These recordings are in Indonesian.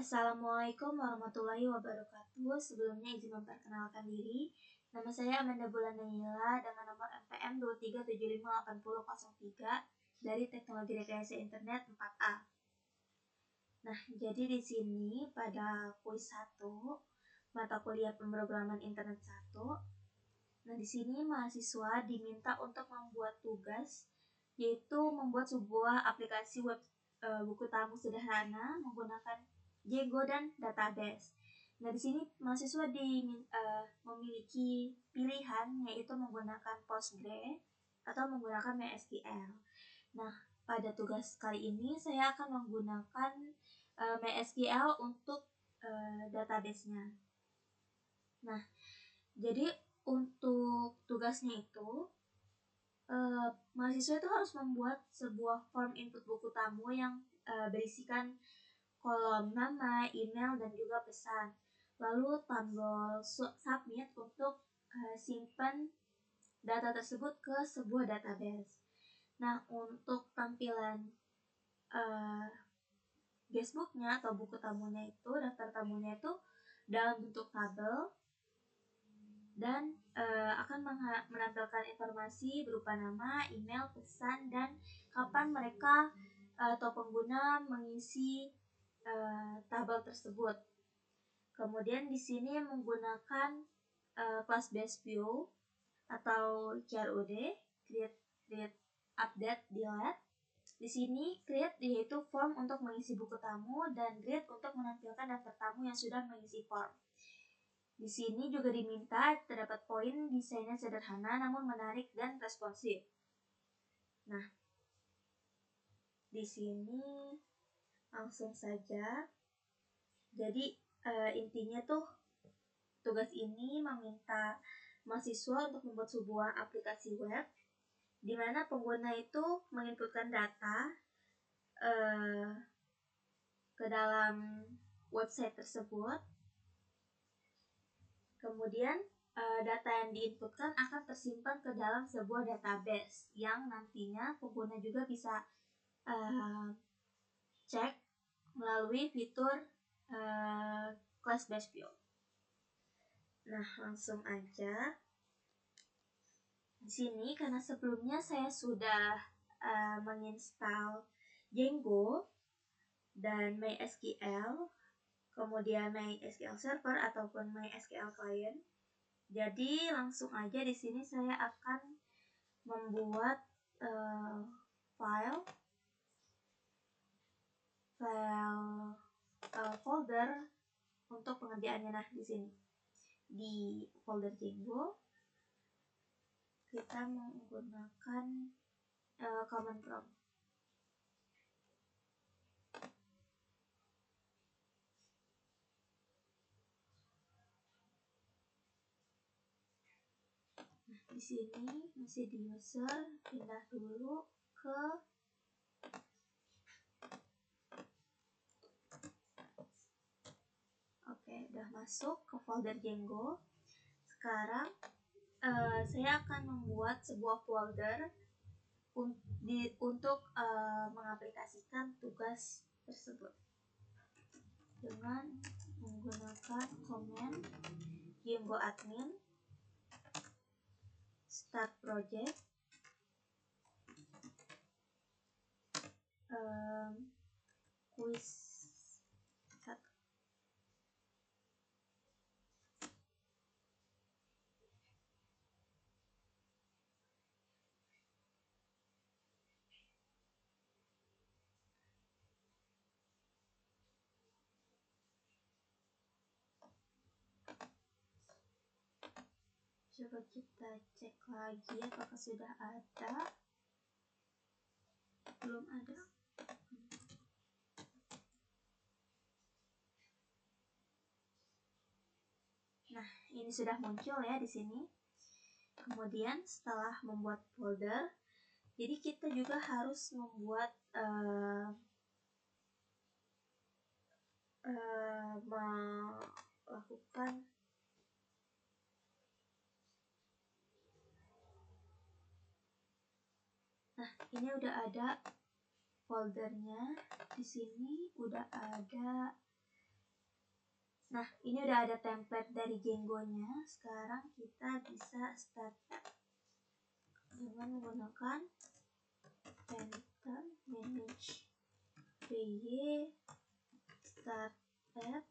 Assalamualaikum warahmatullahi wabarakatuh. Sebelumnya izin memperkenalkan diri. Nama saya Amanda Bulandanila dengan nomor NPM 237580003 dari Teknologi Rekayasa Internet 4A. Nah, jadi di sini pada kuis 1 mata kuliah pemrograman internet 1. Nah, di sini mahasiswa diminta untuk membuat tugas, yaitu membuat sebuah aplikasi web buku tamu sederhana menggunakan Django dan database. Nah, di sini mahasiswa memiliki pilihan, yaitu menggunakan Postgre atau menggunakan MySQL. Nah, pada tugas kali ini saya akan menggunakan MySQL untuk database-nya. Nah, jadi untuk tugasnya itu mahasiswa itu harus membuat sebuah form input buku tamu yang berisikan kolom nama, email, dan juga pesan. Lalu tombol submit untuk simpan data tersebut ke sebuah database. Nah, untuk tampilan guestbooknya atau buku tamunya itu, daftar tamunya itu dalam bentuk tabel dan akan menampilkan informasi berupa nama, email, pesan, dan kapan mereka atau pengguna mengisi tabel tersebut. Kemudian di sini menggunakan class based view atau CRUD, create, update, delete. Di sini create yaitu form untuk mengisi buku tamu dan grade untuk menampilkan daftar tamu yang sudah mengisi form. Di sini juga diminta terdapat poin desainnya sederhana namun menarik dan responsif. Nah, di sini langsung saja. Jadi intinya tuh tugas ini meminta mahasiswa untuk membuat sebuah aplikasi web di mana pengguna itu menginputkan data ke dalam website tersebut. Kemudian data yang diinputkan akan tersimpan ke dalam sebuah database yang nantinya pengguna juga bisa cek melalui fitur class based view. Nah, langsung aja. Di sini karena sebelumnya saya sudah menginstal Django dan MySQL, kemudian MySQL Server ataupun MySQL Client. Jadi langsung aja di sini saya akan membuat folder untuk pengerjaannya. Nah, di sini di folder Django kita menggunakan command prompt. Nah, di sini masih di user, pindah dulu ke udah masuk ke folder Django. Sekarang saya akan membuat sebuah folder untuk mengaplikasikan tugas tersebut dengan menggunakan command Django admin start project quiz 1. Coba kita cek lagi apakah sudah ada. Belum ada. Nah, ini sudah muncul ya di sini. Kemudian setelah membuat folder, jadi kita juga harus membuat melakukan Nah, ini udah ada foldernya. Di sini udah ada Nah, ini udah ada template dari Django-nya. Sekarang kita bisa start dengan menggunakan enter manage py start app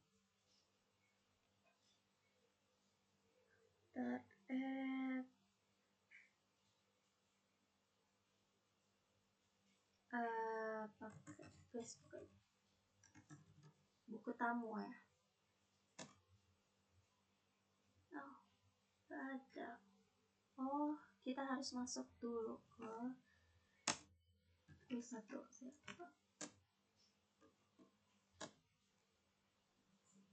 pakai Facebook buku tamu ya. Oh, ada. Oh, kita harus masuk dulu ke satu.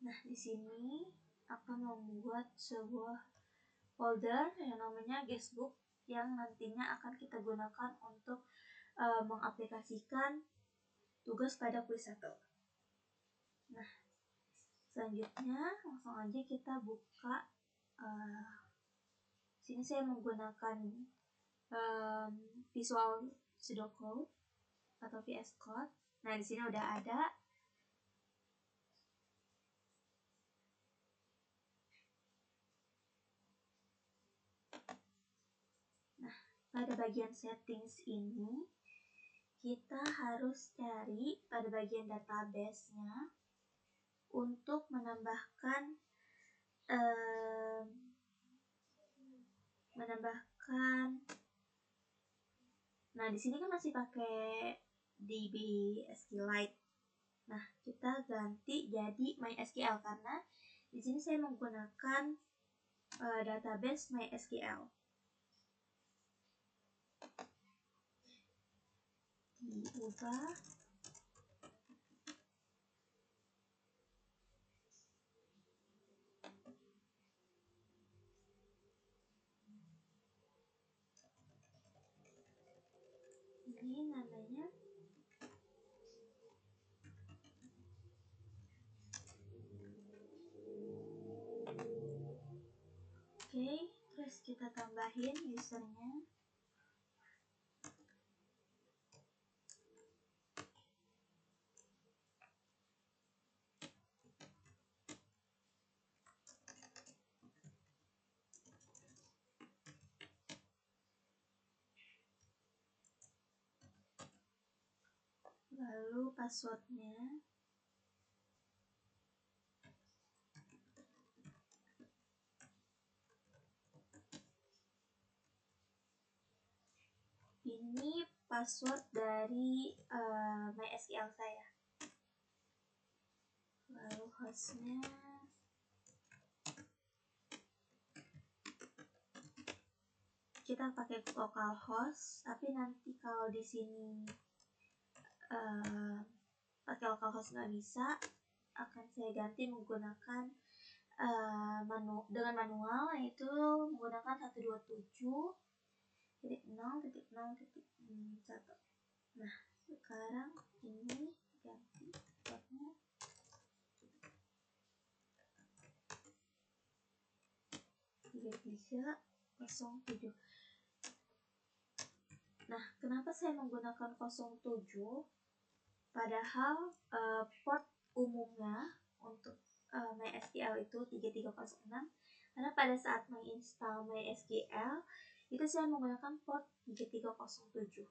Nah, di sini akan membuat sebuah folder yang namanya guestbook yang nantinya akan kita gunakan untuk mengaplikasikan tugas pada Quizettle. Nah, selanjutnya langsung aja kita buka. Sini saya menggunakan Visual Studio Code atau VS Code. Nah, di sini udah ada. Nah, pada bagian settings ini kita harus cari pada bagian database-nya untuk menambahkan nah di sini kan masih pakai DB SQLite. Nah, kita ganti jadi MySQL karena di sini saya menggunakan database MySQL. Diubah ini namanya oke, terus kita tambahin usernya. Lalu passwordnya. Ini password dari MySQL saya. Lalu hostnya kita pakai localhost, tapi nanti kalau di sini pakai localhost nggak bisa, akan saya ganti menggunakan dengan manual, yaitu menggunakan 127.0.0.1. Nah, sekarang ini ganti portnya 3307. Nah, kenapa saya menggunakan 07? Padahal port umumnya untuk MySQL itu 3306, karena pada saat menginstal MySQL itu saya menggunakan port 3307.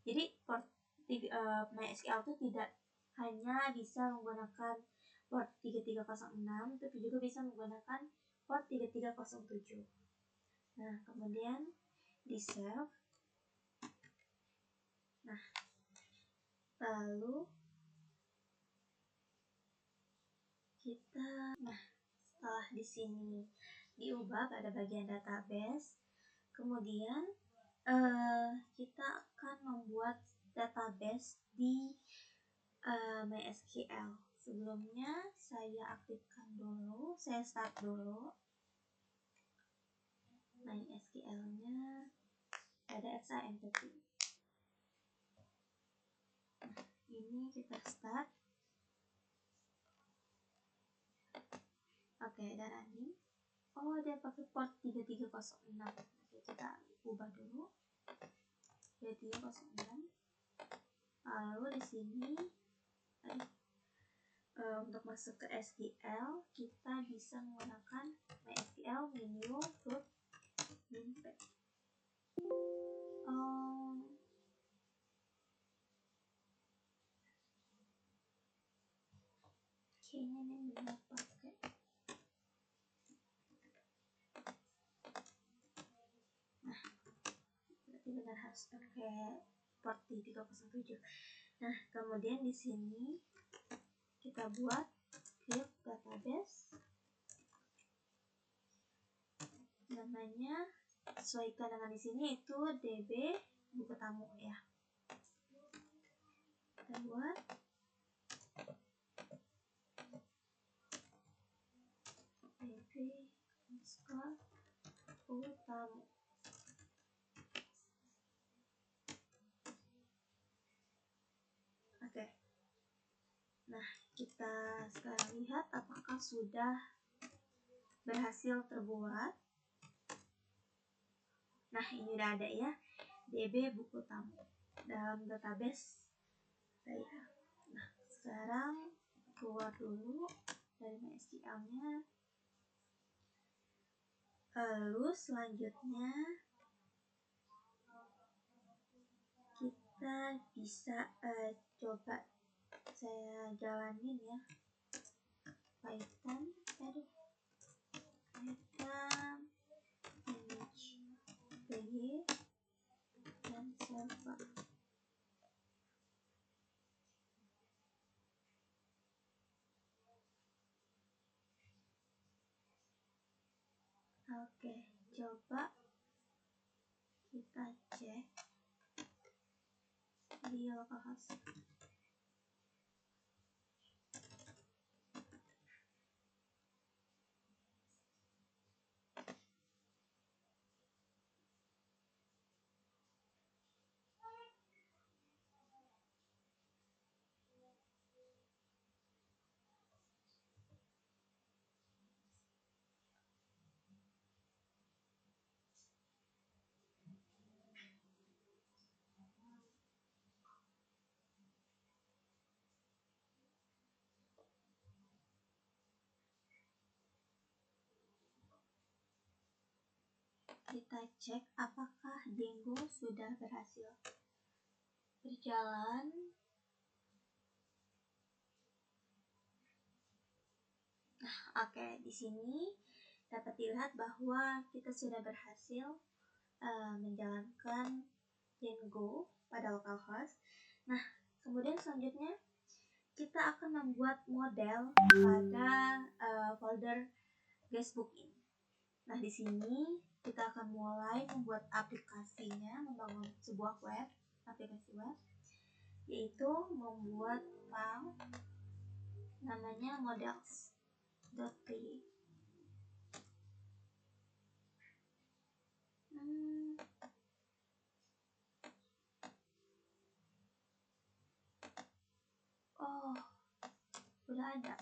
Jadi port MySQL itu tidak hanya bisa menggunakan port 3306, tapi juga bisa menggunakan port 3307. Nah, kemudian di save. Nah, lalu setelah di sini diubah pada bagian database, kemudian kita akan membuat database di MySQL. Sebelumnya saya aktifkan dulu, saya start dulu MySQL-nya ada XAMPP. Nah, ini kita start. Oke, ada running. Oh, dia pakai port 3306. Oke, kita ubah dulu 3306. Lalu di sini untuk masuk ke SQL kita bisa menggunakan MySQL menu root minpack. Kayaknya ini benar pakai. Nah, berarti benar harus pakai port di 307. Nah, kemudian di sini kita buat create database. Namanya sesuaikan dengan di sini itu DB buku tamu ya. Kita buat DB underscore buku tamu. Oke. Nah, kita sekarang lihat apakah sudah berhasil terbuat. Nah, ini udah ada ya, DB buku tamu dalam database saya. Nah, sekarang keluar dulu dari MySQL-nya. Lalu selanjutnya kita bisa coba saya jalanin ya. Python manage PY dan server. Oke, coba kita cek di localhost. Kita cek apakah Django sudah berhasil berjalan. Nah, oke, di sini dapat dilihat bahwa kita sudah berhasil menjalankan Django pada localhost. Nah, kemudian selanjutnya kita akan membuat model pada folder guestbook ini. Nah, di sini kita akan mulai membuat aplikasinya, membangun sebuah aplikasi web, yaitu membuat file namanya models.py. Oh, udah ada.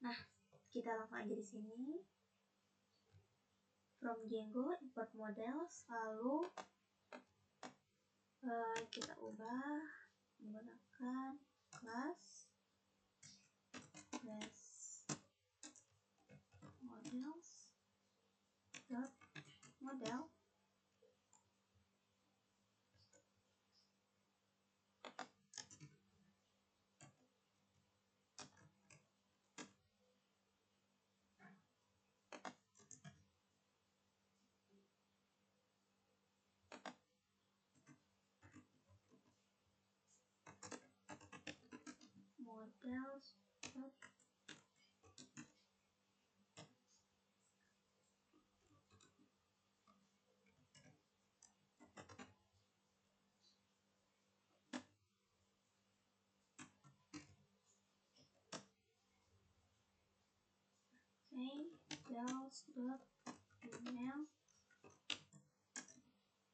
Nah, kita langsung aja di sini. From Django import models, lalu kita ubah menggunakan class model. Models. Models.email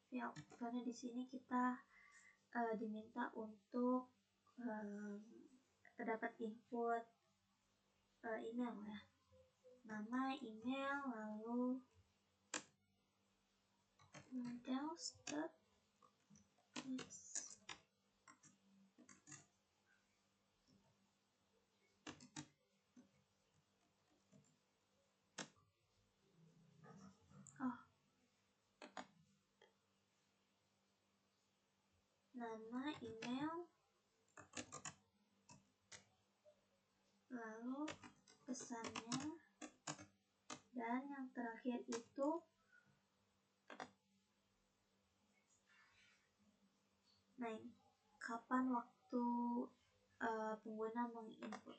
field, karena di sini kita diminta untuk terdapat input email ya, nama, email, lalu models. nama, email, lalu pesannya, dan yang terakhir itu kapan waktu pengguna menginput.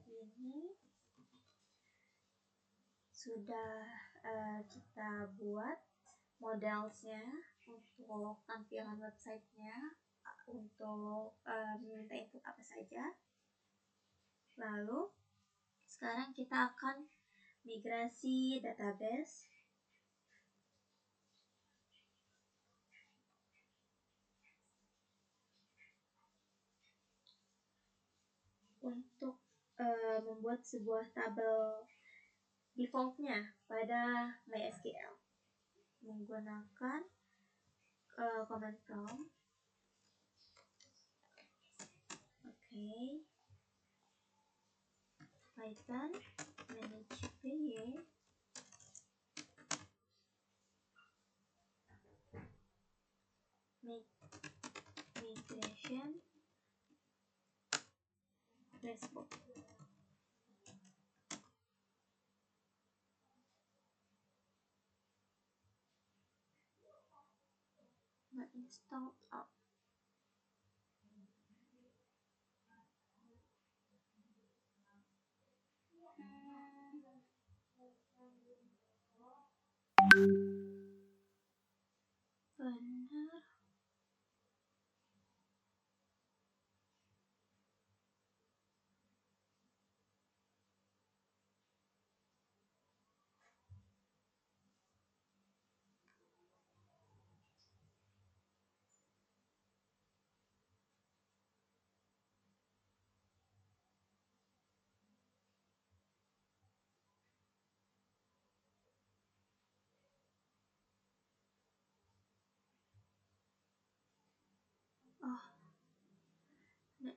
Ini sudah kita buat modelsnya untuk tampilan websitenya, untuk meminta input apa saja. Lalu sekarang kita akan migrasi database untuk membuat sebuah tabel defaultnya pada MySQL menggunakan command prompt. Python manage py migration dashboard. Install up. Benar.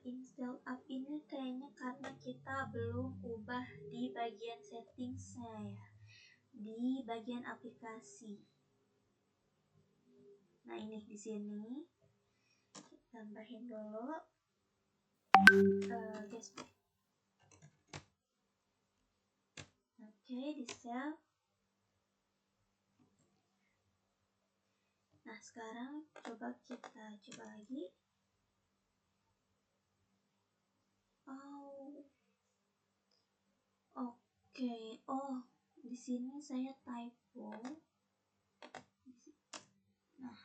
Install up ini kayaknya karena kita belum ubah di bagian settingsnya ya, di bagian aplikasi. Nah ini di sini tambahin dulu guestbook. Di save. Nah sekarang kita coba lagi. Di sini saya typo. Nah,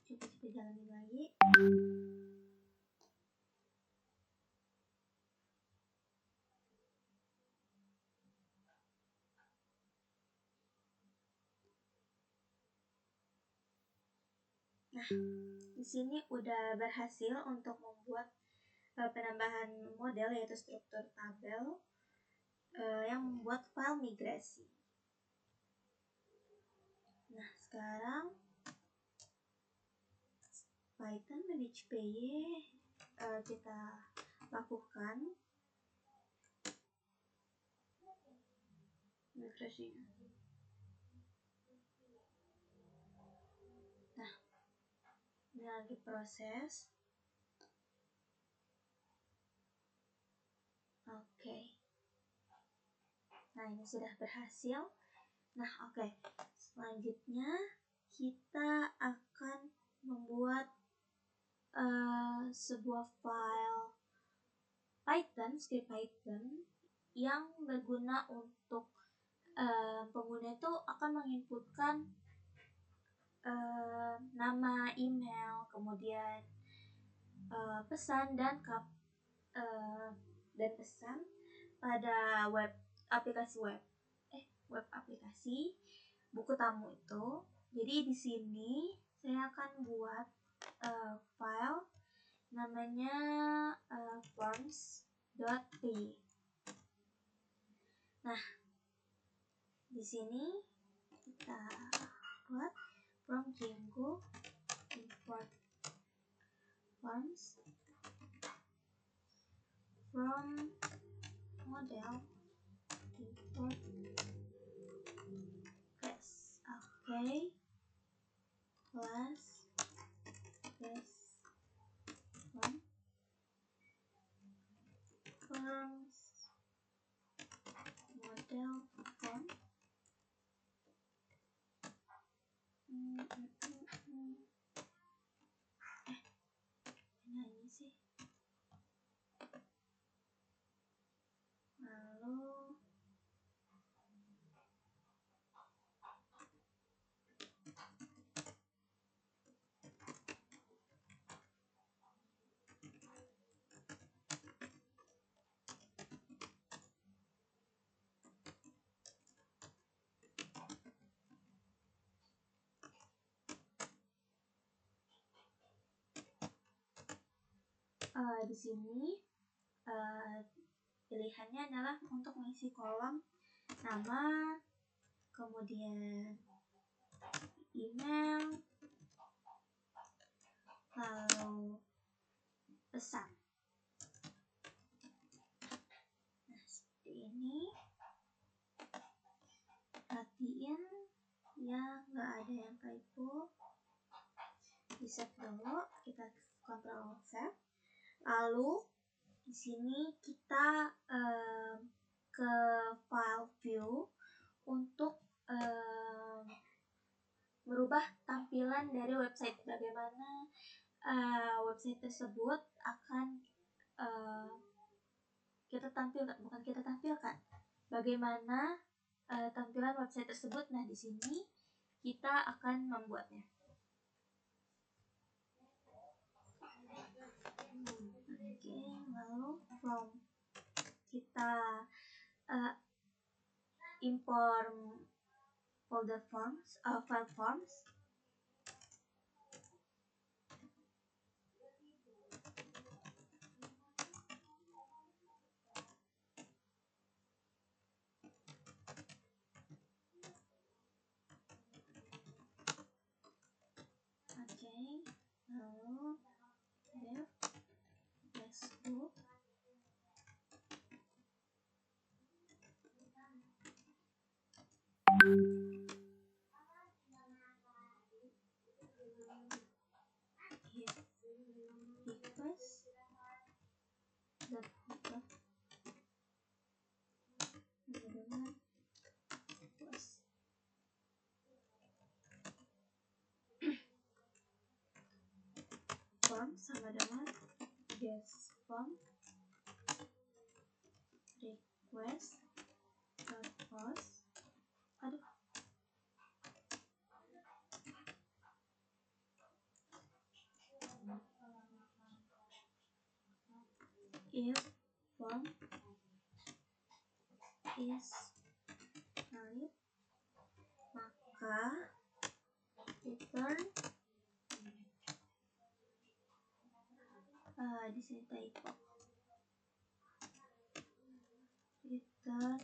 coba kita jalanin lagi. Nah, di sini udah berhasil untuk membuat penambahan model yaitu struktur tabel yang membuat file migrasi. Nah, sekarang Python manage py kita lakukan refreshing. Nah, ini lagi proses. Nah, ini sudah berhasil. Nah, oke. Selanjutnya kita akan membuat sebuah file Python, script Python yang berguna untuk pengguna itu akan menginputkan nama, email, kemudian pesan dan pesan pada aplikasi web aplikasi buku tamu itu. Jadi di sini saya akan buat file namanya forms.py. Nah, di sini kita buat from Django import forms from model import class. Oke. Class form forms model form. Ini sih. Lalu di sini pilihannya adalah untuk mengisi kolom nama, kemudian email, lalu pesan. Nah, seperti ini. Perhatiin ya, nggak ada yang typo. Di save dulu, kita Ctrl save. Lalu di sini kita ke file view untuk merubah tampilan dari website. Bagaimana website tersebut akan kita tampilkan. Bagaimana tampilan website tersebut. Nah, di sini kita akan membuatnya. Oke, lalu from kita import folder forms, file forms. Oke, lalu Facebook. Request form sama dengan guest form request post. If form is valid, maka return di sini typo, return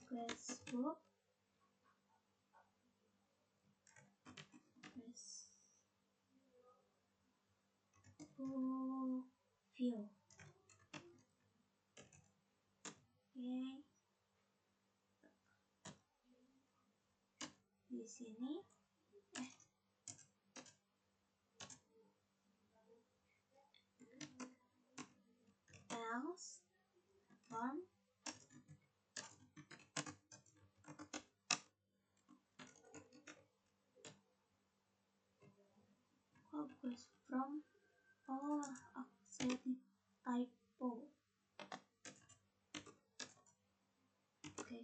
Facebook view. Oke. Di sini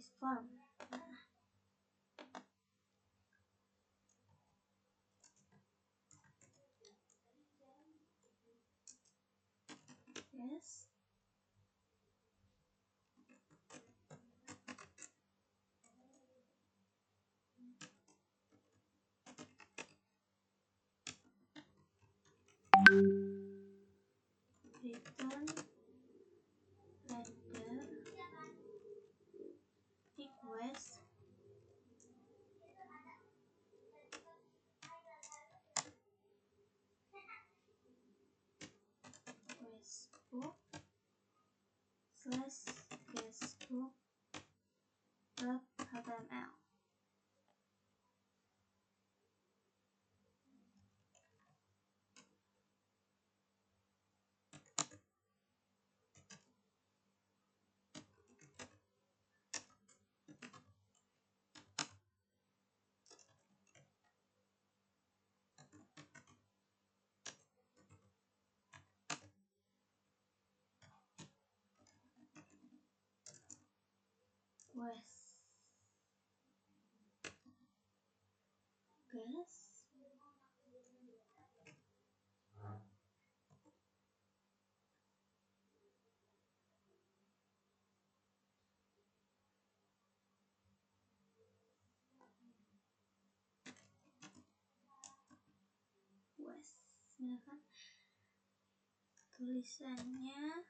tulis form. Yes. Return render request guestbook/guestbook.html. Misalkan tulisannya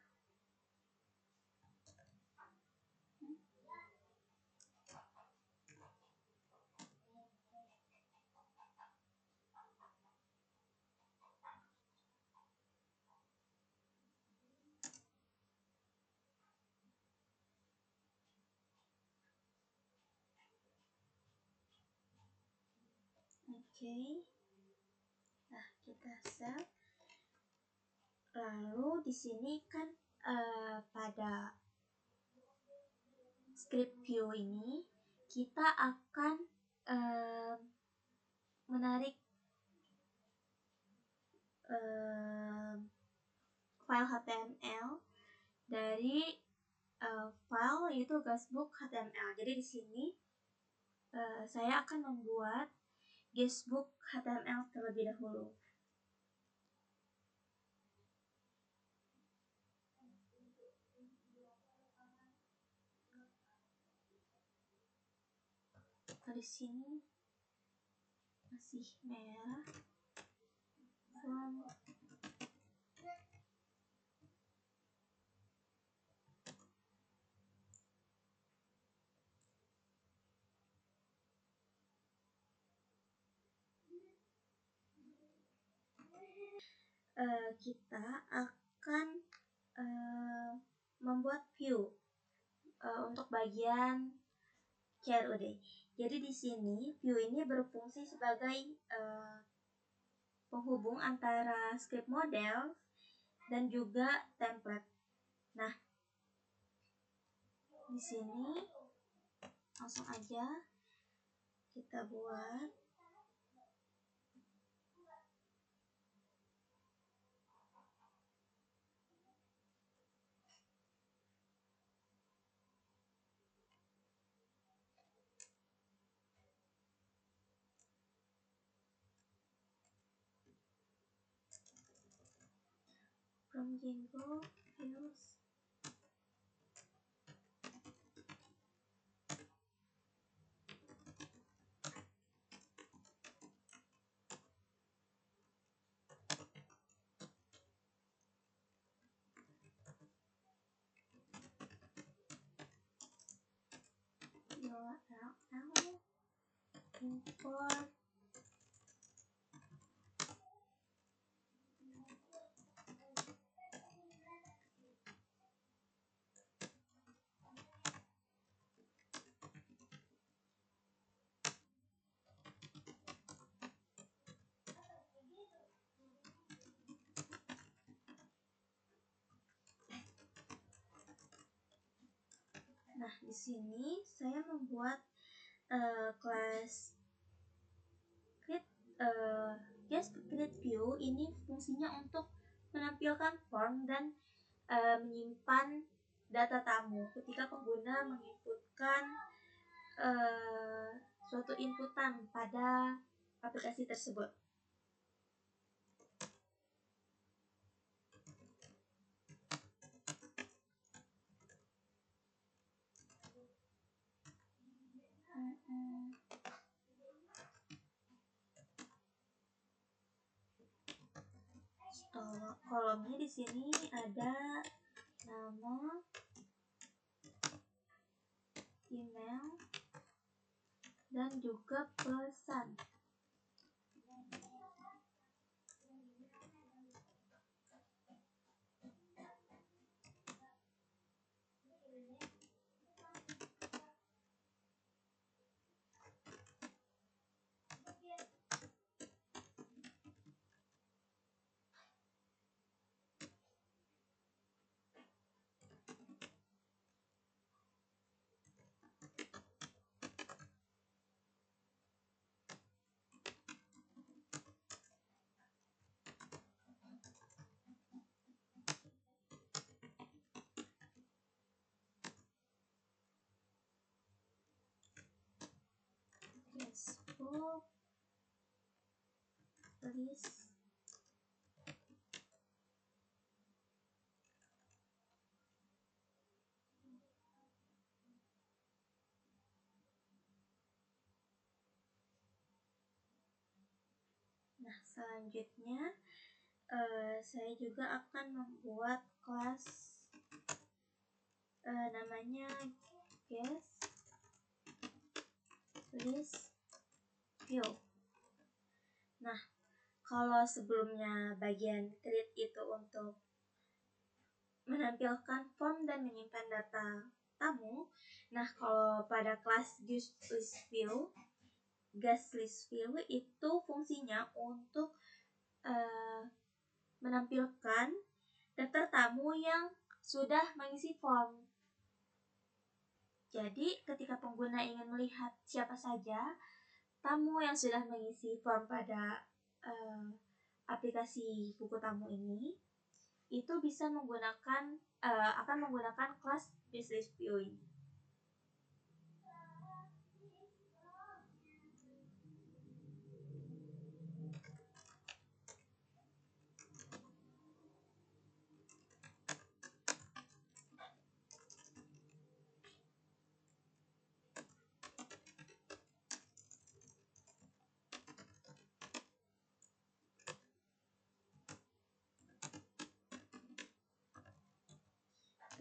oke. Nah, kita save. Lalu di sini kan pada script view ini kita akan menarik file HTML dari file yaitu guestbook HTML. Jadi di sini saya akan membuat guestbook HTML terlebih dahulu. Di sini masih merah. Kita akan membuat view untuk bagian CRUD. Jadi di sini view ini berfungsi sebagai penghubung antara script model dan juga template. Nah, di sini langsung aja kita buat from Django views. URL import Nah, di sini saya membuat class create view ini fungsinya untuk menampilkan form dan menyimpan data tamu ketika pengguna menginput menambahkan suatu inputan pada aplikasi tersebut. Kolomnya di sini ada nama, email, dan juga pesan. Facebook list Nah, selanjutnya saya juga akan membuat kelas namanya guest list view. Nah, kalau sebelumnya bagian create itu untuk menampilkan form dan menyimpan data tamu, nah kalau pada kelas guest list view itu fungsinya untuk menampilkan daftar tamu yang sudah mengisi form. Jadi ketika pengguna ingin melihat siapa saja tamu yang sudah mengisi form pada aplikasi buku tamu ini, itu bisa akan menggunakan kelas guest list view ini.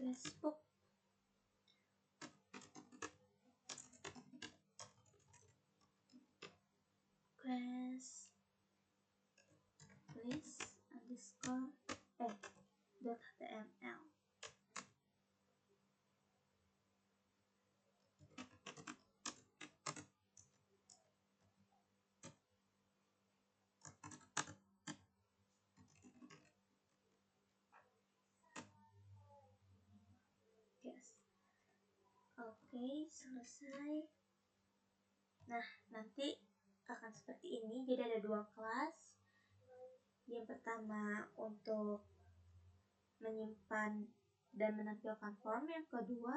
Facebook class list underscore .html. Yes. Oke, selesai. Nah, nanti akan seperti ini. Jadi ada 2 kelas. Yang pertama untuk menyimpan dan menampilkan form, yang kedua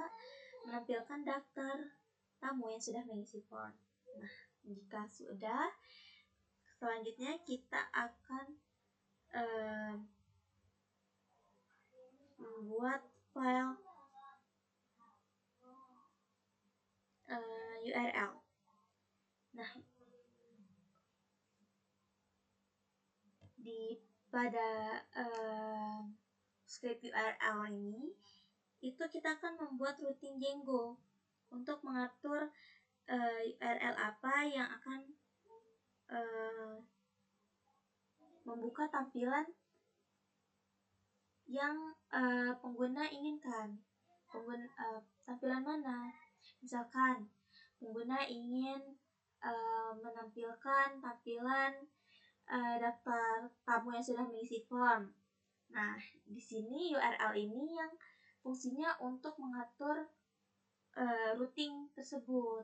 menampilkan daftar tamu yang sudah mengisi form. Nah, jika sudah, selanjutnya kita akan membuat file URL. Nah, pada script URL ini itu kita akan membuat routing Django untuk mengatur URL apa yang akan membuka tampilan yang pengguna inginkan. Tampilan mana? Misalkan pengguna ingin menampilkan tampilan daftar tamu yang sudah mengisi form. Nah, di sini URL ini yang fungsinya untuk mengatur routing tersebut.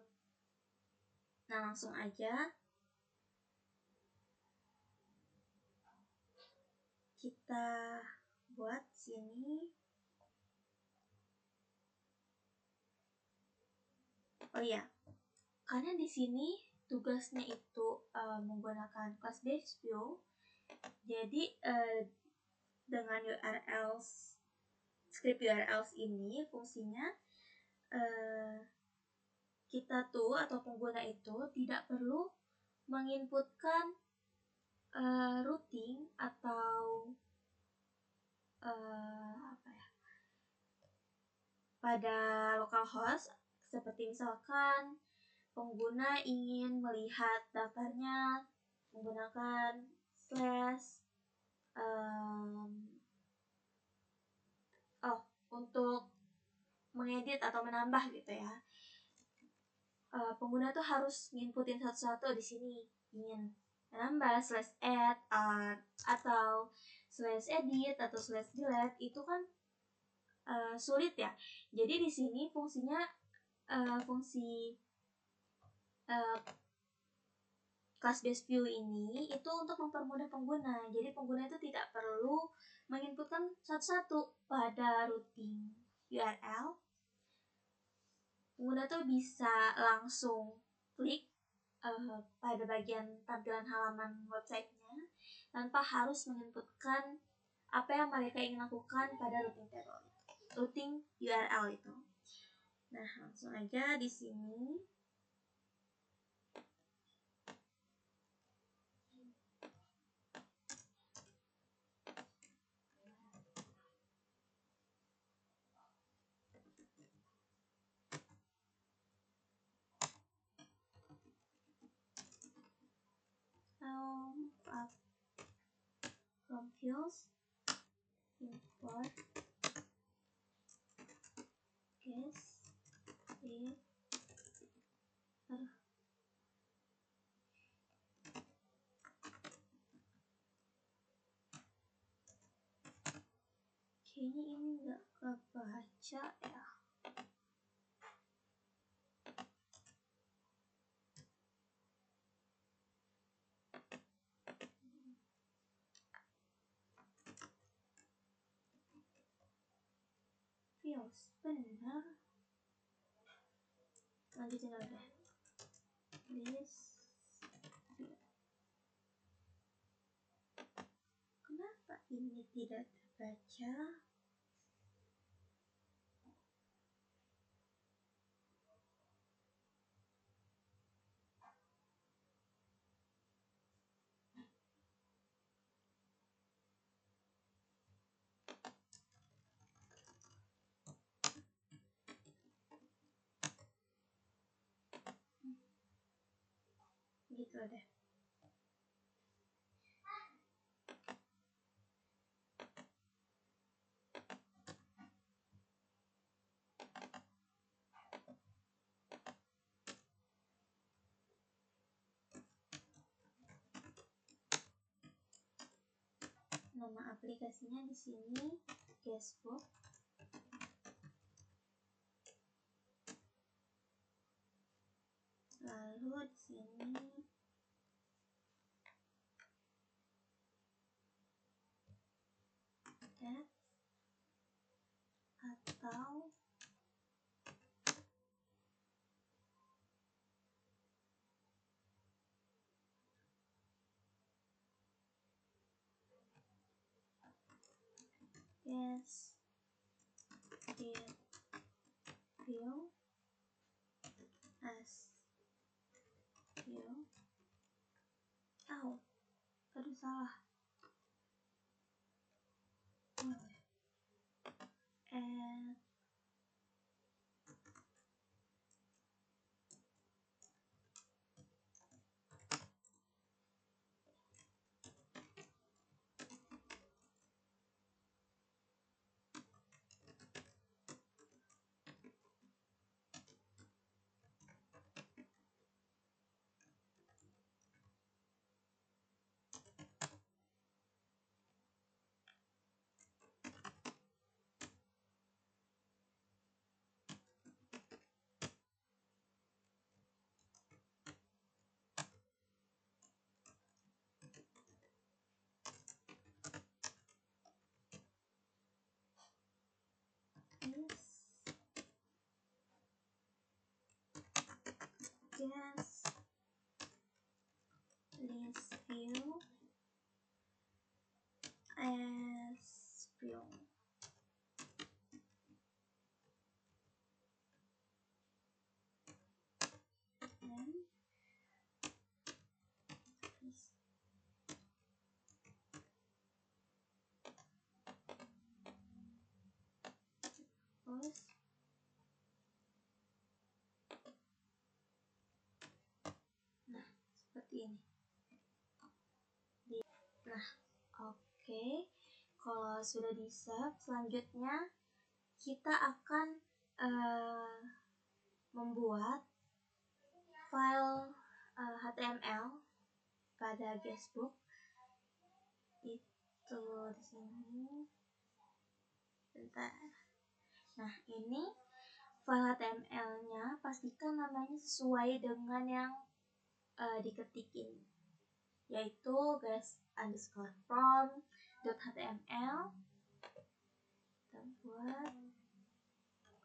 Nah, langsung aja kita buat sini. Oh iya, karena di sini tugasnya itu menggunakan class based view, jadi dengan URLs, script URLs ini fungsinya kita tuh atau pengguna itu tidak perlu menginputkan routing atau apa ya, pada localhost, seperti misalkan pengguna ingin melihat daftarnya menggunakan slash untuk mengedit atau menambah gitu ya. Pengguna tuh harus nginputin satu-satu di sini, ingin menambah slash add atau slash edit atau slash delete, itu kan sulit ya. Jadi di sini fungsinya fungsi class based view ini itu untuk mempermudah pengguna. Jadi pengguna itu tidak perlu menginputkan satu-satu pada routing URL. Pengguna tuh bisa langsung klik pada bagian tampilan halaman websitenya tanpa harus menginputkan apa yang mereka ingin lakukan pada routing URL itu. Nah, langsung aja di sini. From fields, import guess it. Kayaknya ini nggak kebaca ya. Fields, benar. Lanjutin aja. Please. Kenapa ini tidak terbaca? Gitu deh. Nama aplikasinya di sini Guestbook. Lalu di sini add atau yes it view as view. Aduh salah. And guest list view as view. And terus nah seperti ini. Nah, oke. Kalau sudah di save, selanjutnya kita akan membuat file HTML pada guestbook. Itu di sini. Bentar. Nah, ini file HTML-nya pastikan namanya sesuai dengan yang diketikin, yaitu guest_form.html. Kita buat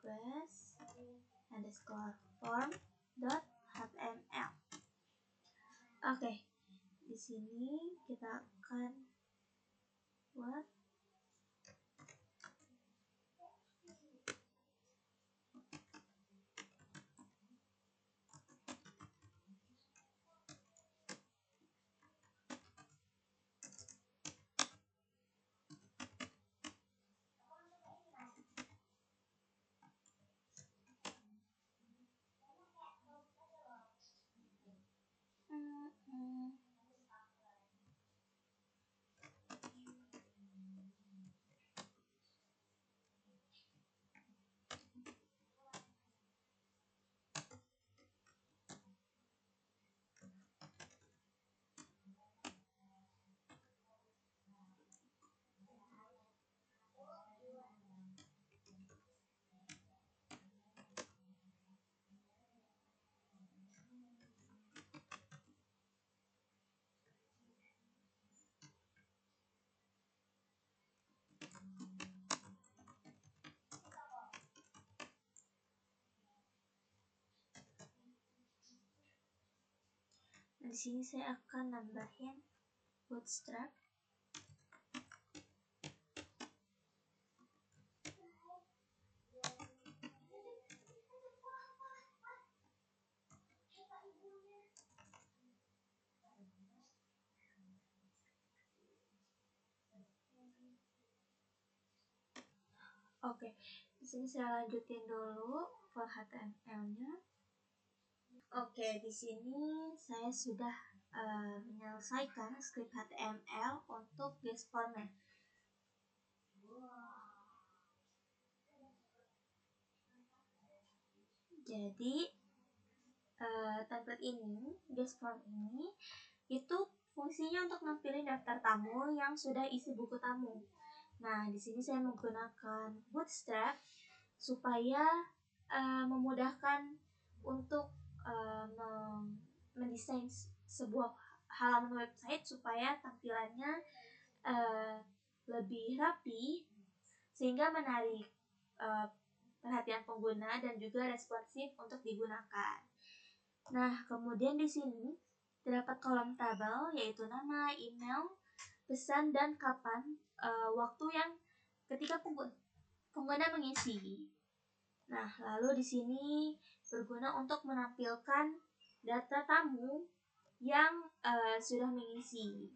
guest_form.html. Oke, di sini kita akan buat di sini saya akan nambahin bootstrap. Oke, di sini saya lanjutin dulu file HTML-nya. Oke, di sini saya sudah menyelesaikan script HTML untuk guest form-nya. Jadi template ini, guest form ini, itu fungsinya untuk nampilin daftar tamu yang sudah isi buku tamu. Nah, di sini saya menggunakan Bootstrap supaya memudahkan untuk mendesain sebuah halaman website supaya tampilannya lebih rapi sehingga menarik perhatian pengguna dan juga responsif untuk digunakan. Nah, kemudian di sini terdapat kolom tabel yaitu nama, email, pesan, dan kapan waktu yang ketika pengguna mengisi. Nah, lalu di sini berguna untuk menampilkan data tamu yang sudah mengisi.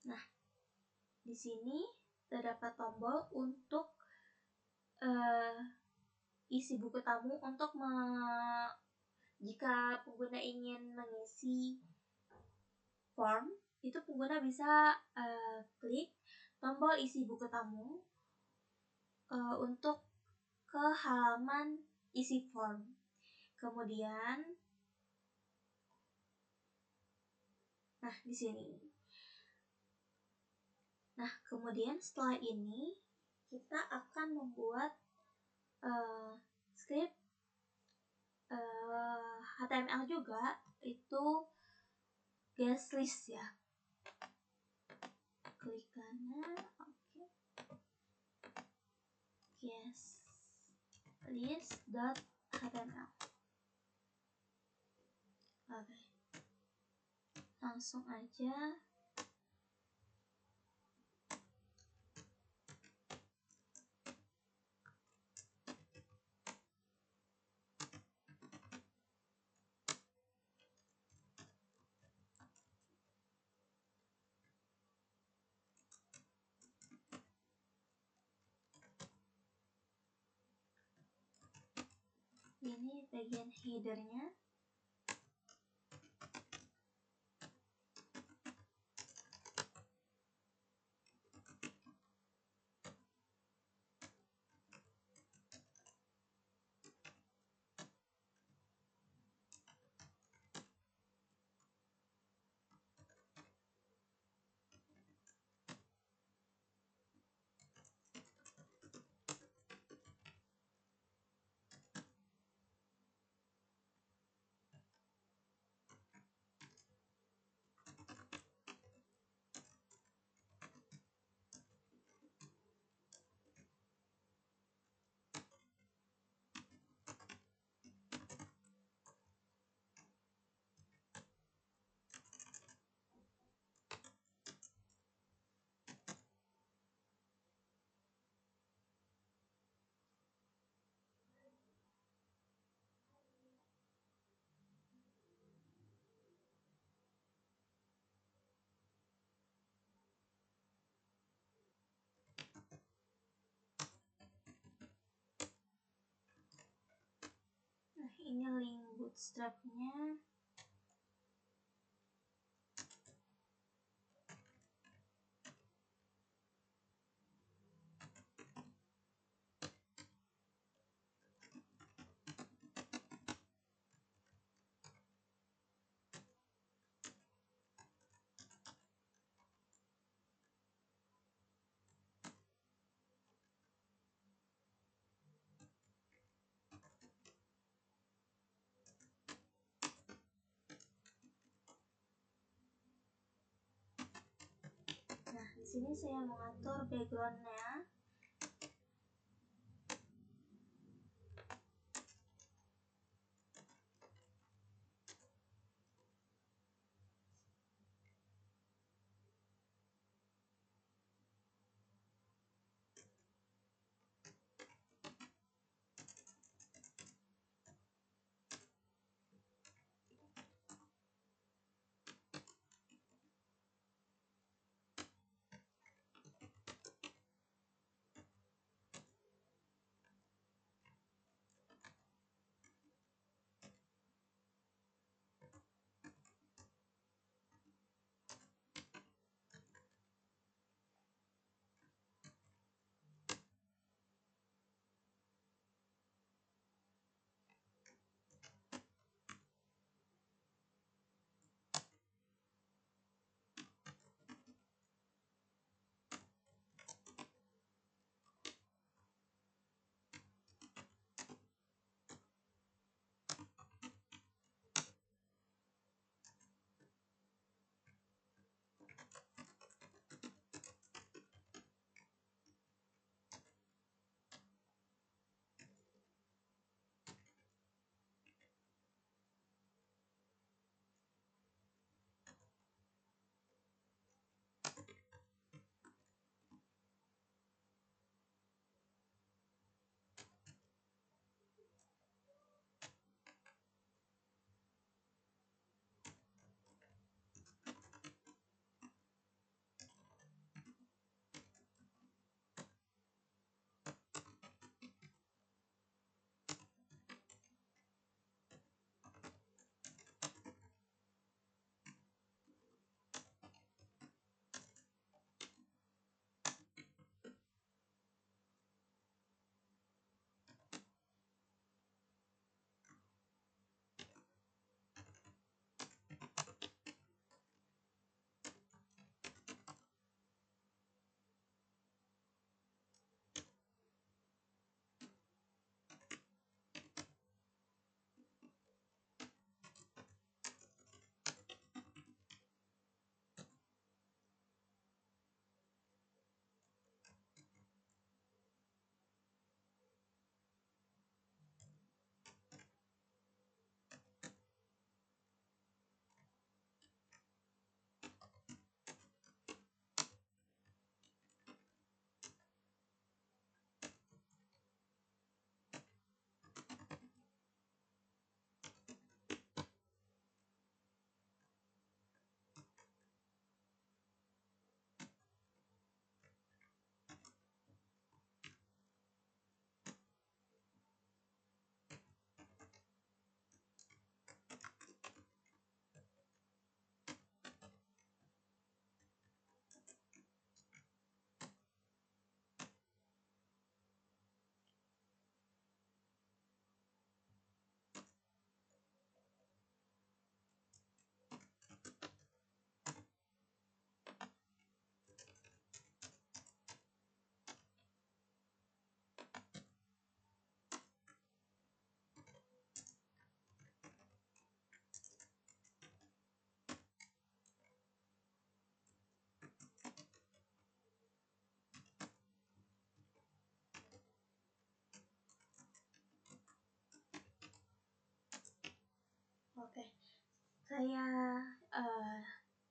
Nah, di sini terdapat tombol untuk isi buku tamu untuk jika pengguna ingin mengisi form, itu pengguna bisa klik tombol isi buku tamu untuk ke halaman isi form. Kemudian, nah di sini. Nah, kemudian setelah ini kita akan membuat script HTML juga, itu guest list ya. Klik kanan, oke. Guest list.html. Oke. Langsung aja. Ini bagian headernya. Nah, ini link bootstrapnya. Nah, di sini saya mengatur backgroundnya. Oke, saya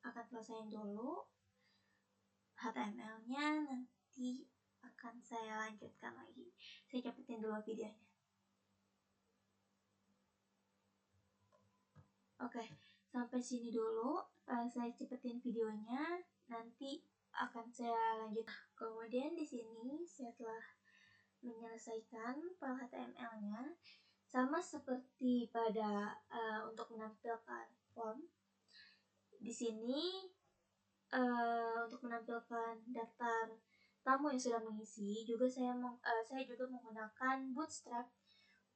akan selesaiin dulu HTML-nya, nanti akan saya lanjutkan lagi. Saya cepetin dulu videonya. Oke, sampai sini dulu. Saya cepetin videonya, nanti akan saya lanjut. Kemudian di sini saya telah menyelesaikan file HTML-nya, sama seperti pada untuk menampilkan form. Di sini untuk menampilkan daftar tamu yang sudah mengisi, juga saya juga menggunakan Bootstrap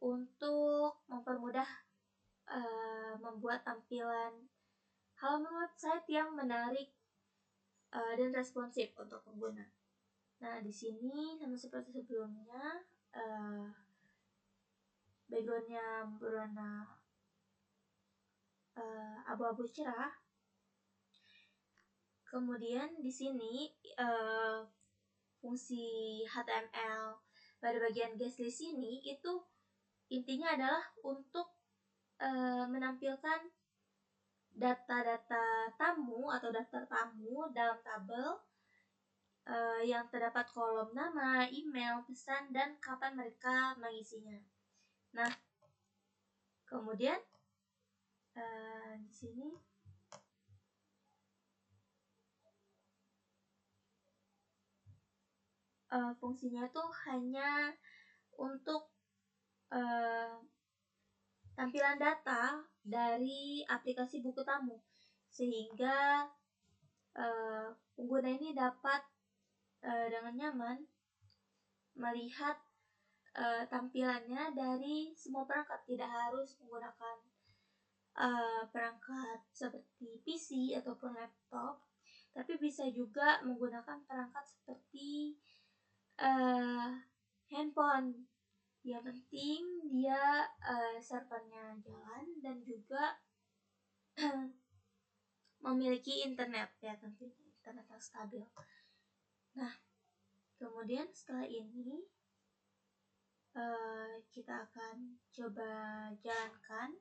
untuk mempermudah membuat tampilan halaman website yang menarik dan responsif untuk pengguna. Nah, di sini sama seperti sebelumnya, backgroundnya berwarna abu-abu cerah. Kemudian di sini fungsi HTML pada bagian guest list ini itu intinya adalah untuk menampilkan data-data tamu atau daftar tamu dalam tabel yang terdapat kolom nama, email, pesan, dan kapan mereka mengisinya. Nah, kemudian di sini fungsinya tuh hanya untuk tampilan data dari aplikasi buku tamu, sehingga pengguna ini dapat dengan nyaman melihat tampilannya dari semua perangkat, tidak harus menggunakan perangkat seperti PC ataupun laptop, tapi bisa juga menggunakan perangkat seperti handphone. Yang penting dia servernya jalan dan juga memiliki internet, ya tentunya internet yang stabil. Nah, kemudian setelah ini kita akan coba jalankan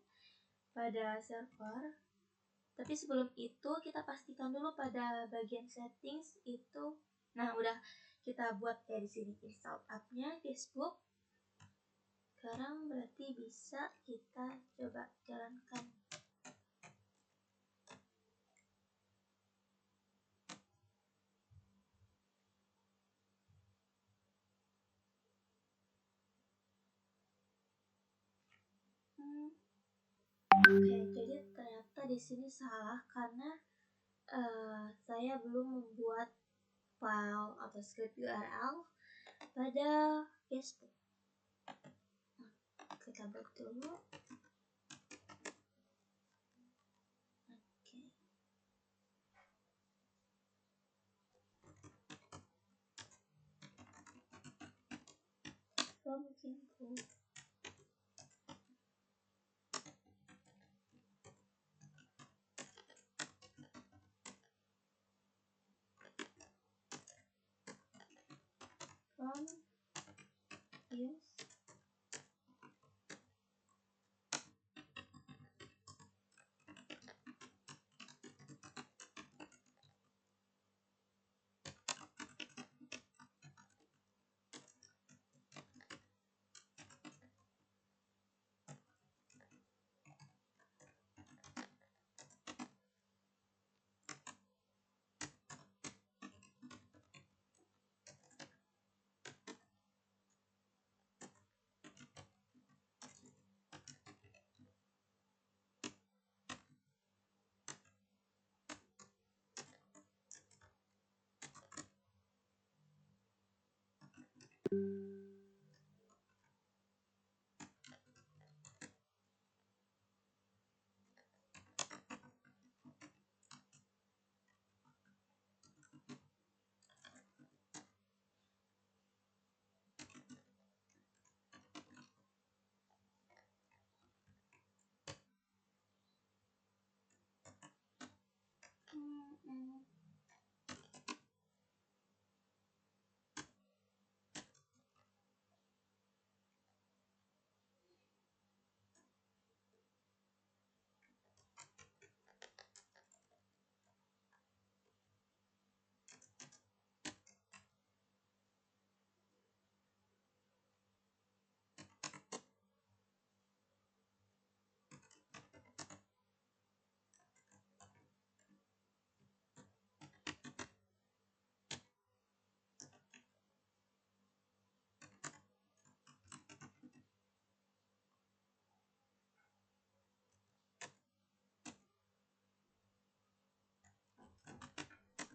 pada server. Tapi sebelum itu kita pastikan dulu pada bagian settings itu. Nah, udah kita buat kayak di sini, install app-nya Facebook. Sekarang berarti bisa kita coba jalankan. Oke, jadi ternyata di sini salah karena saya belum membuat file atau script URL pada Facebook. Kita buat dulu. Oke. Mungkin yes.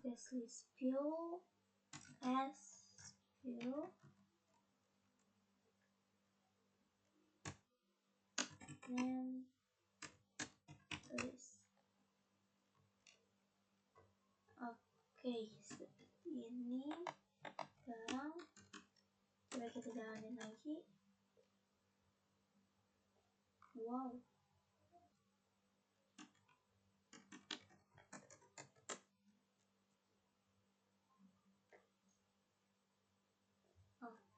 Guest view as view and list. Oke, seperti ini. Sekarang coba kita jalanin lagi. Wow.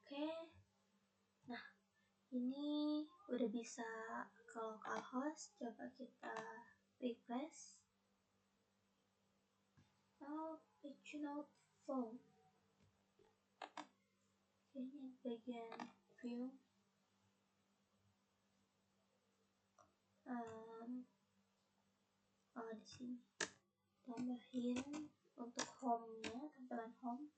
Oke. Nah, ini udah bisa ke localhost. Coba kita refresh. Oh, page not found. Ini bagian view. Oh, di sini. Tambahin untuk home-nya, tampilan home.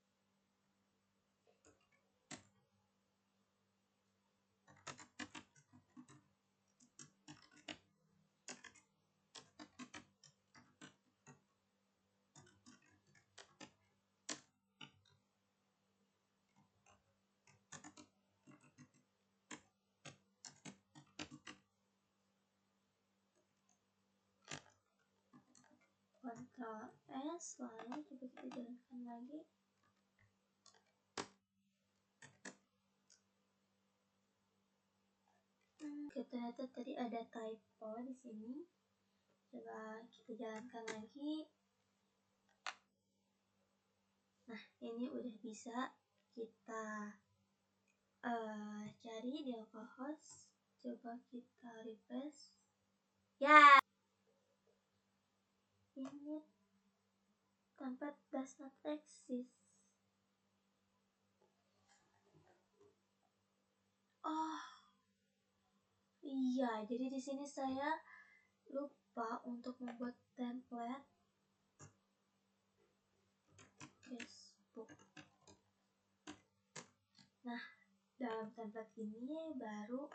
Ctrl S, lalu coba kita jalankan lagi. Ternyata tadi ada typo di sini. Coba kita jalankan lagi. Nah, ini udah bisa kita cari di localhost. Coba kita refresh. Ya, ini tempat does not exist. Oh, iya. Jadi di sini saya lupa untuk membuat template Facebook. Nah, dalam template ini baru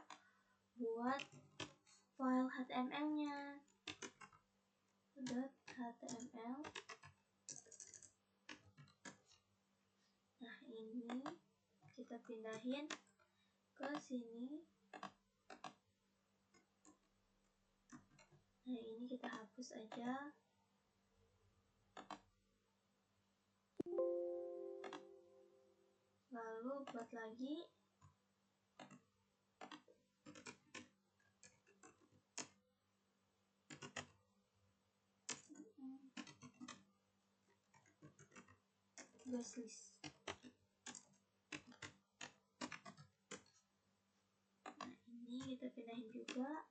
buat file HTML-nya. .html. Nah, ini kita pindahin ke sini. Nah, ini kita hapus aja. Lalu buat lagi. Guest list. Nah, ini kita pindahin juga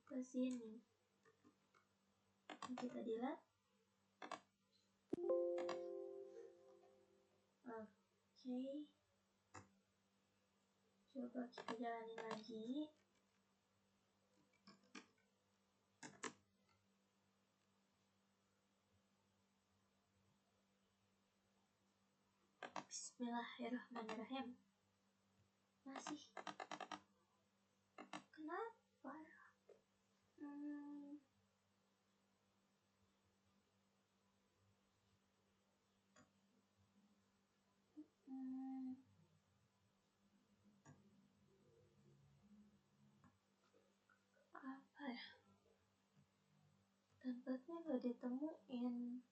ke sini. Kita delete. Oke. Coba kita jalanin lagi. Bismillahirrahmanirrahim. Masih. Kenapa? Apa ya? Tempatnya nggak ditemuin.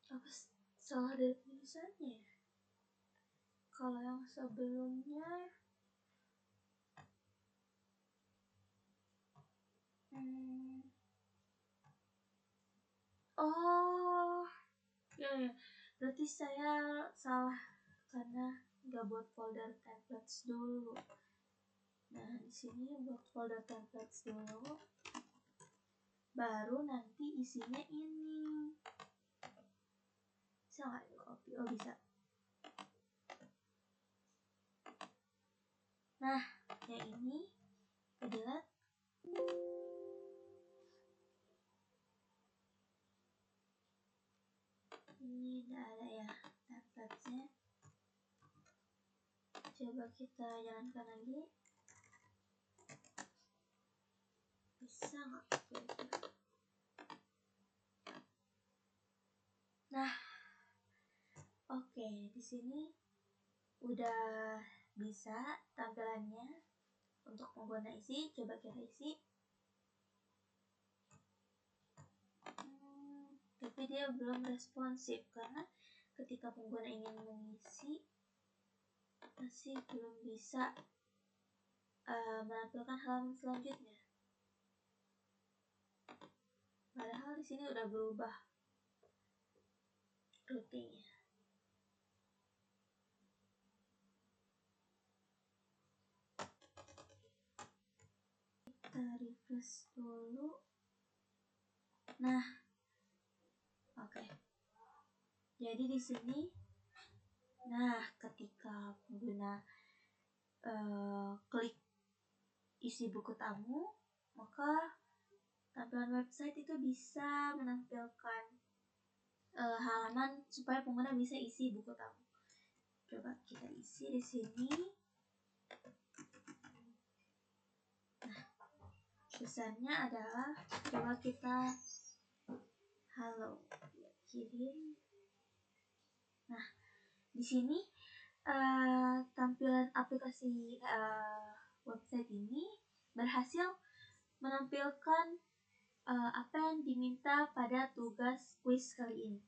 Apa salah dari tulisannya? Kalau yang sebelumnya oh ya, berarti saya salah karena nggak buat folder templates dulu. Nah, di sini buat folder templates dulu, baru nanti isinya ini. Bisa nggak copy? Oh, bisa. Nah, yang ini kita delete. Ini udah ada ya templatesnya. Coba kita jalankan lagi. bisa nggak kira-kira? Nah, oke, di sini udah bisa tampilannya untuk pengguna isi. Coba kita isi. Tapi dia belum responsif karena ketika pengguna ingin mengisi masih belum bisa menampilkan halaman selanjutnya. Padahal di sini udah berubah routingnya. Kita refresh dulu. Nah, oke. Jadi di sini, nah ketika pengguna klik isi buku tamu, maka tampilan website itu bisa menampilkan halaman supaya pengguna bisa isi buku tamu. Coba kita isi di sini. Nah, pesannya adalah coba kita halo kirim. Nah, di sini tampilan aplikasi website ini berhasil menampilkan apa yang diminta pada tugas kuis kali ini.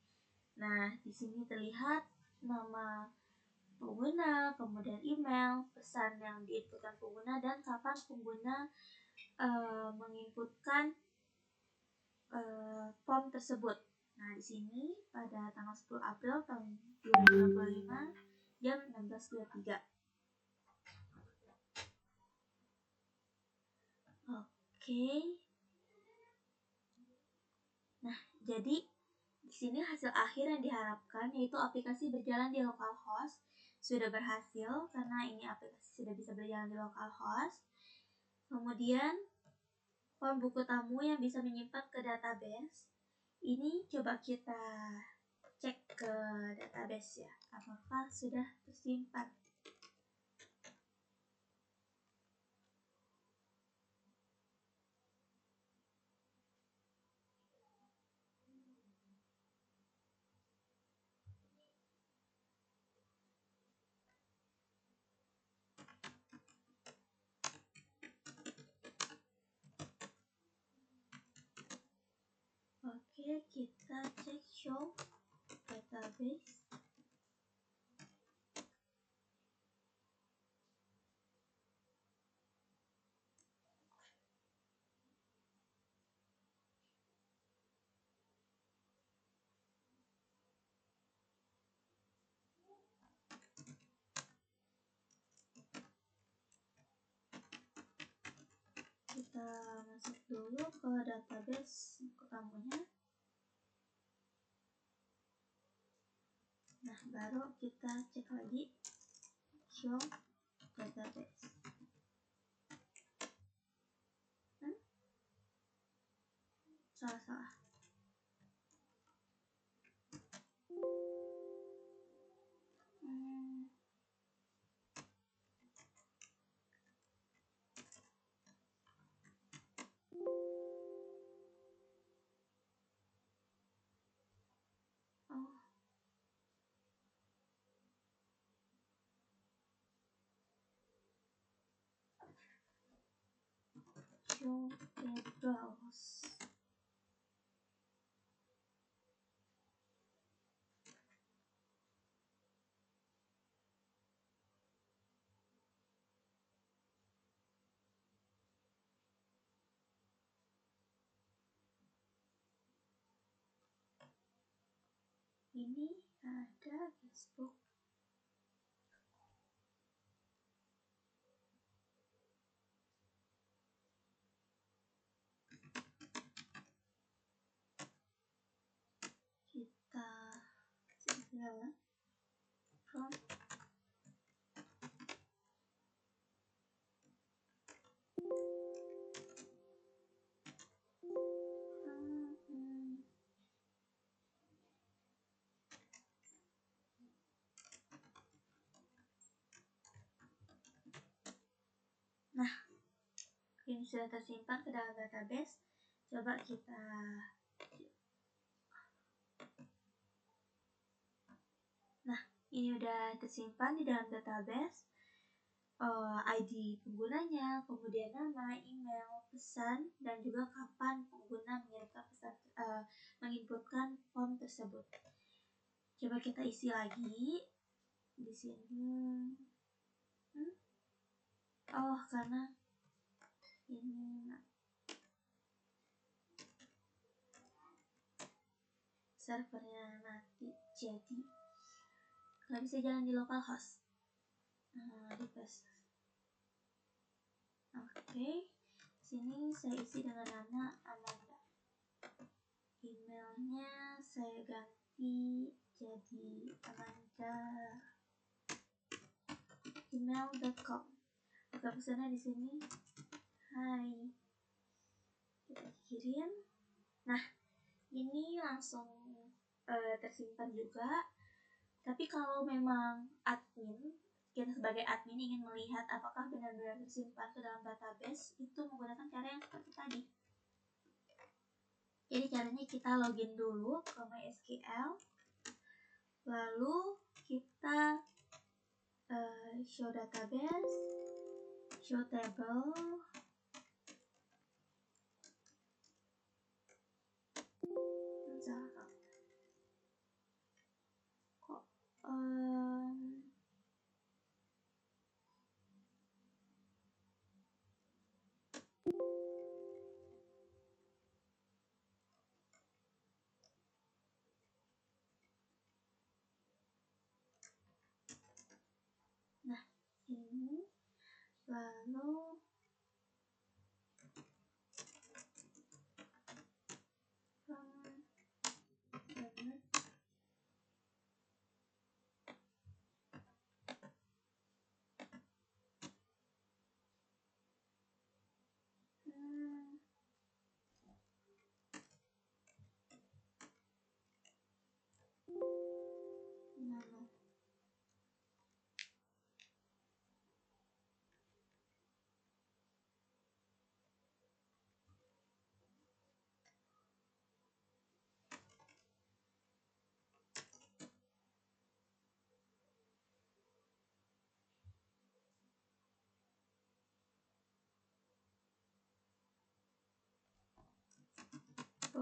Nah, di sini terlihat nama pengguna, kemudian email, pesan yang diinputkan pengguna, dan kapan pengguna menginputkan form tersebut. Nah, di sini pada tanggal 10 April tahun 2025 jam 16.23. Oke. Nah, jadi di sini hasil akhir yang diharapkan yaitu aplikasi berjalan di localhost sudah berhasil karena ini aplikasi sudah bisa berjalan di localhost. Kemudian form buku tamu yang bisa menyimpan ke database. Ini coba kita cek ke database ya, apakah sudah tersimpan. Oke, kita cek show database. Kita masuk dulu ke database buku tamunya. Nah, baru kita cek lagi show database. Salah. Show tables. Ini ada Facebook. Kita segala from Nah, ini sudah tersimpan ke dalam database. Coba kita ini udah tersimpan di dalam database. ID penggunanya, kemudian nama, email, pesan, dan juga kapan pengguna mengirimkan pesan, menginputkan form tersebut. Coba kita isi lagi di sini. Oh, karena ini servernya mati, jadi nggak bisa jalan di localhost. Request. Oke, sini saya isi dengan nama Amanda. Emailnya saya ganti jadi amanda@gmail.com. Buka pesannya di sini. Hai. Kita kirim. Nah, ini langsung tersimpan juga. Tapi kalau memang kita sebagai admin ingin melihat apakah benar-benar tersimpan ke dalam database, itu menggunakan cara yang seperti tadi. Jadi caranya kita login dulu ke MySQL, lalu kita show database, show table, nah ini, lalu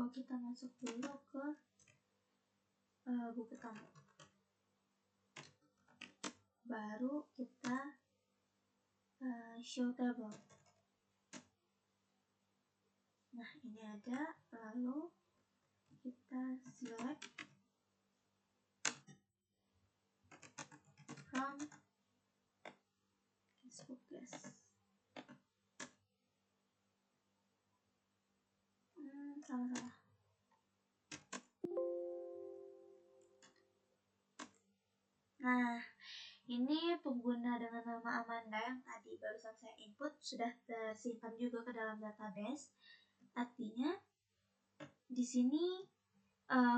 kita masuk dulu ke buku tamu, baru kita show table. Nah, ini ada, lalu kita select from Facebook guest. Salah. Nah, ini pengguna dengan nama Amanda yang tadi barusan saya input sudah tersimpan juga ke dalam database. Artinya di sini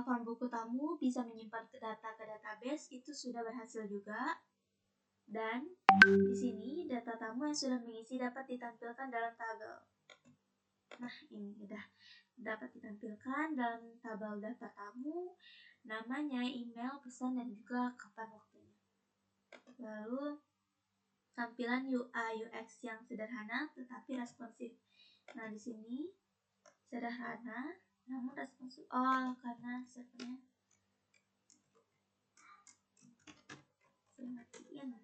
form buku tamu bisa menyimpan data ke database itu sudah berhasil juga. Dan di sini data tamu yang sudah mengisi dapat ditampilkan dalam tabel. Nah, ini sudah dapat ditampilkan dalam tabel daftar tamu, namanya, email, pesan, dan juga kapan waktunya. Lalu tampilan UI UX yang sederhana tetapi responsif. Nah, di sini sederhana namun responsif. Oh, karena servernya saya matiin.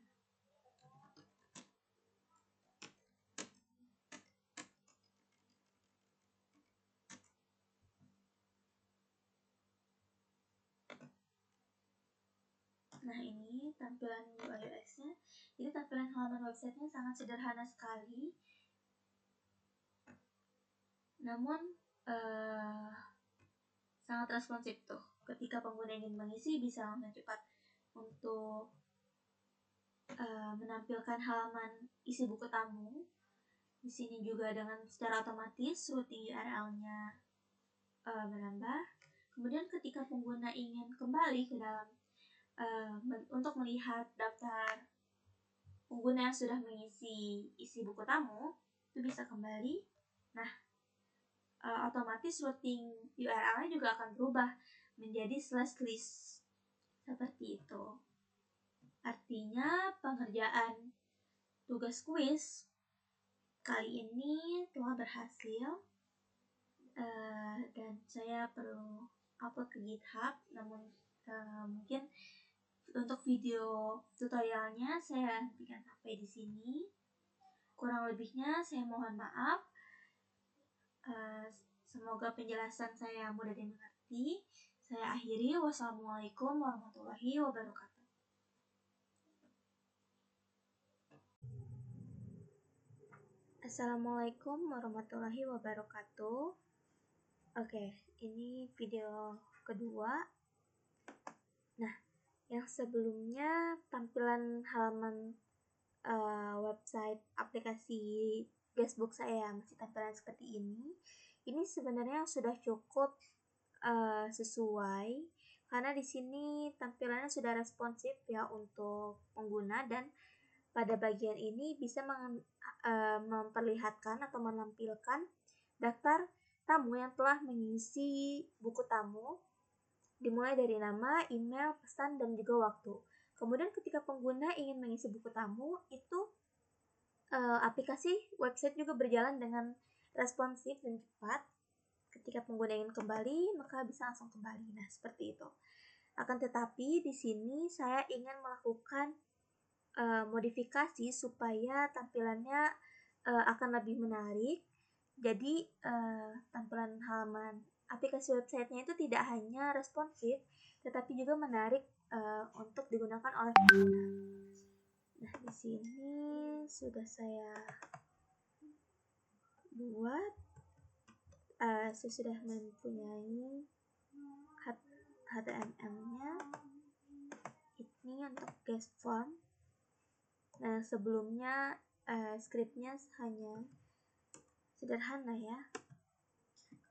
Nah, ini tampilan UI UX-nya. Jadi tampilan halaman websitenya sangat sederhana sekali. Namun sangat responsif tuh. Ketika pengguna ingin mengisi bisa langsung cepat untuk menampilkan halaman isi buku tamu. Di sini juga dengan secara otomatis routing URL-nya berambah. Kemudian ketika pengguna ingin kembali ke dalam untuk melihat daftar pengguna yang sudah mengisi isi buku tamu, itu bisa kembali. Nah, otomatis routing URL-nya juga akan berubah menjadi /list seperti itu. Artinya pengerjaan tugas kuis kali ini telah berhasil, dan saya perlu upload ke GitHub. Namun mungkin untuk video tutorialnya saya hentikan sampai di sini. Kurang lebihnya saya mohon maaf. Semoga penjelasan saya mudah dimengerti. Saya akhiri. Wassalamualaikum warahmatullahi wabarakatuh. Assalamualaikum warahmatullahi wabarakatuh. Oke, ini video kedua. Nah, yang sebelumnya tampilan halaman website aplikasi Guestbook saya masih tampilan seperti ini. Ini sebenarnya sudah cukup sesuai karena di sini tampilannya sudah responsif ya untuk pengguna, dan pada bagian ini bisa memperlihatkan atau menampilkan daftar tamu yang telah mengisi buku tamu, dimulai dari nama, email, pesan, dan juga waktu. Kemudian ketika pengguna ingin mengisi buku tamu, itu aplikasi website juga berjalan dengan responsif dan cepat. Ketika pengguna ingin kembali, maka bisa langsung kembali. Nah, seperti itu. Akan tetapi di sini saya ingin melakukan modifikasi supaya tampilannya akan lebih menarik. Jadi tampilan halaman aplikasi websitenya itu tidak hanya responsif, tetapi juga menarik untuk digunakan oleh pengguna. Nah, di sini sudah saya buat. Saya sudah mempunyai HTML-nya. Ini untuk guest form. Nah, sebelumnya scriptnya hanya sederhana ya.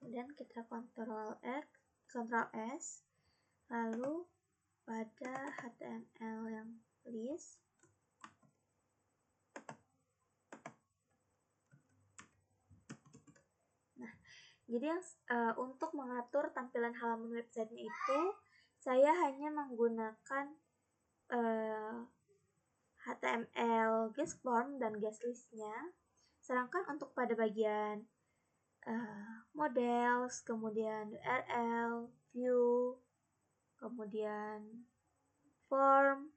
Kemudian kita Ctrl S, lalu pada HTML yang list, nah, jadi yang untuk mengatur tampilan halaman websitenya itu saya hanya menggunakan HTML guest form dan guest listnya. Sedangkan untuk pada bagian models, kemudian URL, view, kemudian form,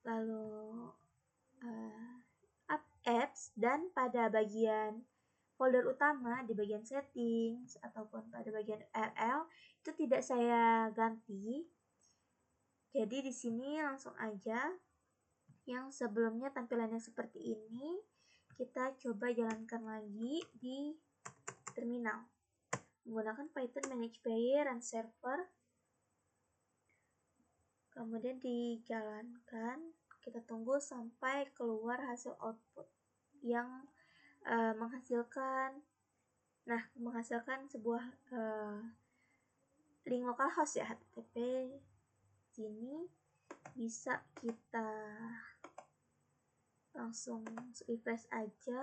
lalu apps, dan pada bagian folder utama di bagian settings ataupun pada bagian URL itu tidak saya ganti. Jadi di sini langsung aja yang sebelumnya tampilannya seperti ini, kita coba jalankan lagi di terminal menggunakan Python manage player and server. Kemudian dijalankan, kita tunggu sampai keluar hasil output yang menghasilkan sebuah link localhost ya, HTTP. Sini bisa kita langsung refresh aja.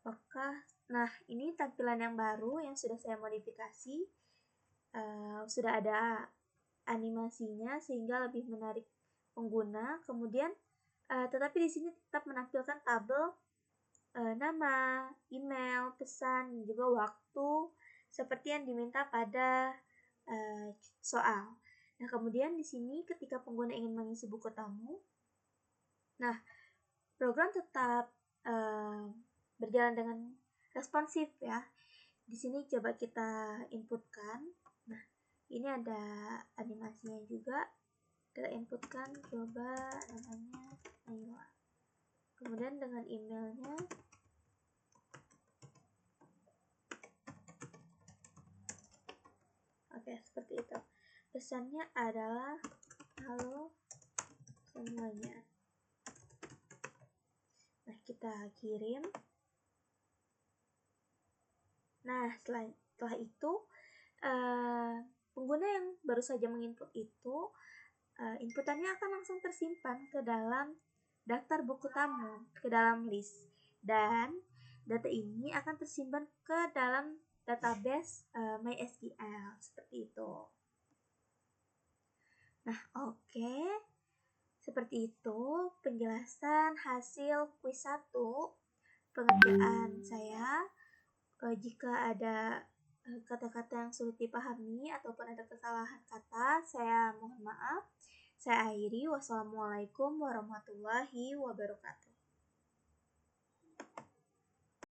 Apakah, nah ini tampilan yang baru yang sudah saya modifikasi, sudah ada animasinya sehingga lebih menarik pengguna. Kemudian tetapi di sini tetap menampilkan tabel nama, email, pesan, dan juga waktu seperti yang diminta pada soal. Nah, kemudian di sini ketika pengguna ingin mengisi buku tamu, nah program tetap berjalan dengan responsif ya. Di sini coba kita inputkan. Nah, ini ada animasinya juga. Kita inputkan, coba namanya Naila. Kemudian dengan emailnya, oke, seperti itu. Pesannya adalah halo semuanya. Nah, kita kirim. Nah, setelah itu pengguna yang baru saja menginput itu, inputannya akan langsung tersimpan ke dalam daftar buku tamu, ke dalam list. Dan data ini akan tersimpan ke dalam database MySQL seperti itu. Nah, oke. Seperti itu penjelasan hasil kuis 1 pengerjaan saya. Jika ada kata-kata yang sulit dipahami ataupun ada kesalahan kata, saya mohon maaf. Saya akhiri. Wassalamualaikum warahmatullahi wabarakatuh.